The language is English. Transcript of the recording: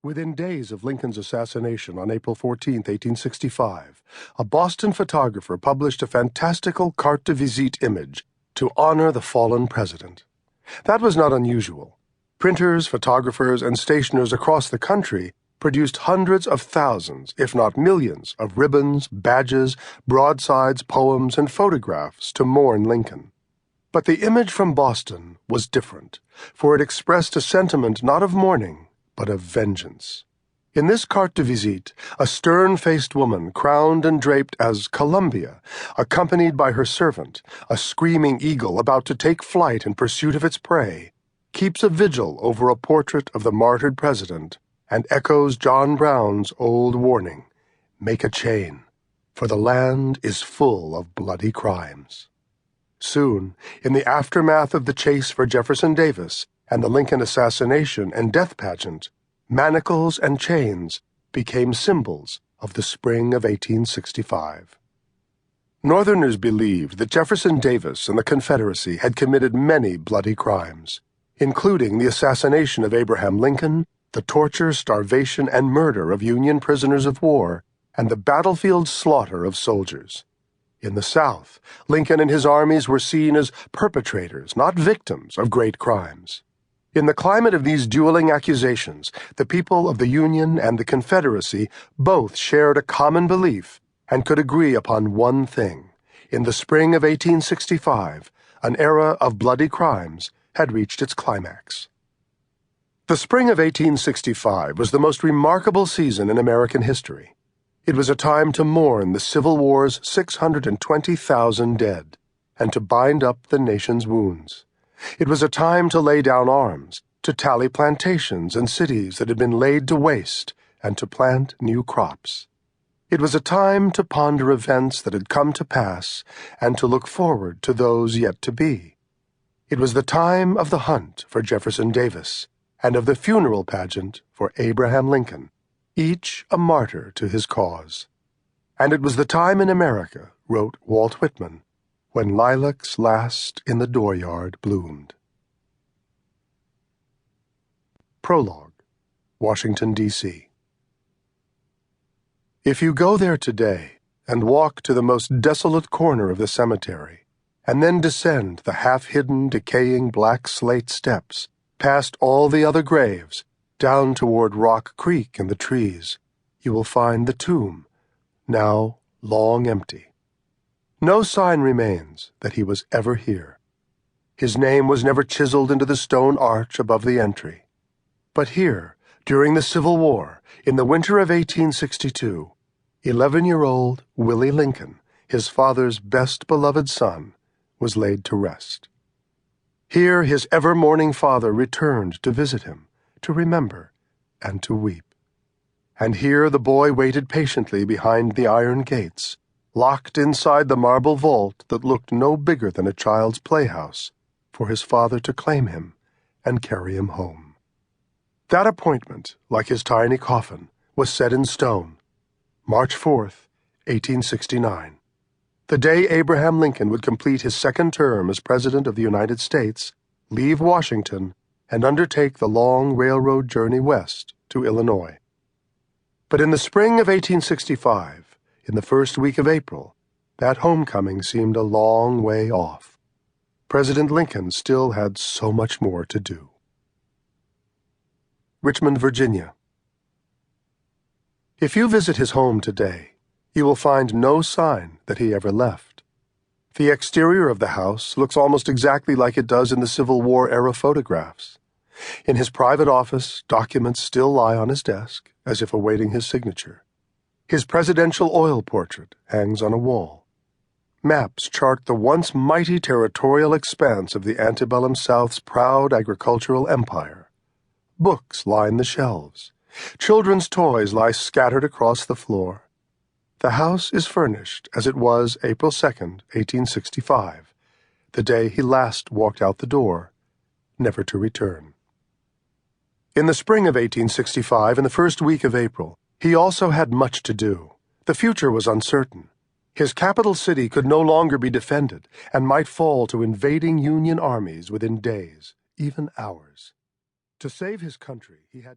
Within days of Lincoln's assassination on April 14, 1865, a Boston photographer published a fantastical carte de visite image to honor the fallen president. That was not unusual. Printers, photographers, and stationers across the country produced hundreds of thousands, if not millions, of ribbons, badges, broadsides, poems, and photographs to mourn Lincoln. But the image from Boston was different, for it expressed a sentiment not of mourning, but of vengeance. In this carte de visite, a stern-faced woman, crowned and draped as Columbia, accompanied by her servant, a screaming eagle about to take flight in pursuit of its prey, keeps a vigil over a portrait of the martyred president and echoes John Brown's old warning, "Make a chain, for the land is full of bloody crimes." Soon, in the aftermath of the chase for Jefferson Davis and the Lincoln assassination and death pageant, manacles and chains became symbols of the spring of 1865. Northerners believed that Jefferson Davis and the Confederacy had committed many bloody crimes, including the assassination of Abraham Lincoln, the torture, starvation, and murder of Union prisoners of war, and the battlefield slaughter of soldiers. In the South, Lincoln and his armies were seen as perpetrators, not victims, of great crimes. In the climate of these dueling accusations, the people of the Union and the Confederacy both shared a common belief and could agree upon one thing. In the spring of 1865, an era of bloody crimes had reached its climax. The spring of 1865 was the most remarkable season in American history. It was a time to mourn the Civil War's 620,000 dead and to bind up the nation's wounds. It was a time to lay down arms, to tally plantations and cities that had been laid to waste, and to plant new crops. It was a time to ponder events that had come to pass and to look forward to those yet to be. It was the time of the hunt for Jefferson Davis and of the funeral pageant for Abraham Lincoln, each a martyr to his cause. And it was the time in America, wrote Walt Whitman, when lilacs last in the dooryard bloomed. Prologue, Washington, D.C. If you go there today and walk to the most desolate corner of the cemetery, and then descend the half-hidden, decaying black slate steps, past all the other graves, down toward Rock Creek and the trees, you will find the tomb, now long empty. No sign remains that he was ever here. His name was never chiseled into the stone arch above the entry. But here, during the Civil War, in the winter of 1862, 11-year-old Willie Lincoln, his father's best-beloved son, was laid to rest. Here his ever-mourning father returned to visit him, to remember, and to weep. And here the boy waited patiently behind the iron gates, locked inside the marble vault that looked no bigger than a child's playhouse, for his father to claim him and carry him home. That appointment, like his tiny coffin, was set in stone, March 4th, 1869. The day Abraham Lincoln would complete his second term as President of the United States, leave Washington, and undertake the long railroad journey west to Illinois. But in the spring of 1865, in the first week of April, that homecoming seemed a long way off. President Lincoln still had so much more to do. Richmond, Virginia. If you visit his home today, you will find no sign that he ever left. The exterior of the house looks almost exactly like it does in the Civil War-era photographs. In his private office, documents still lie on his desk, as if awaiting his signature. His presidential oil portrait hangs on a wall. Maps chart the once mighty territorial expanse of the antebellum South's proud agricultural empire. Books line the shelves. Children's toys lie scattered across the floor. The house is furnished as it was April 2nd, 1865, the day he last walked out the door, never to return. In the spring of 1865 and the first week of April, he also had much to do. The future was uncertain. His capital city could no longer be defended and might fall to invading Union armies within days, even hours. To save his country, he had to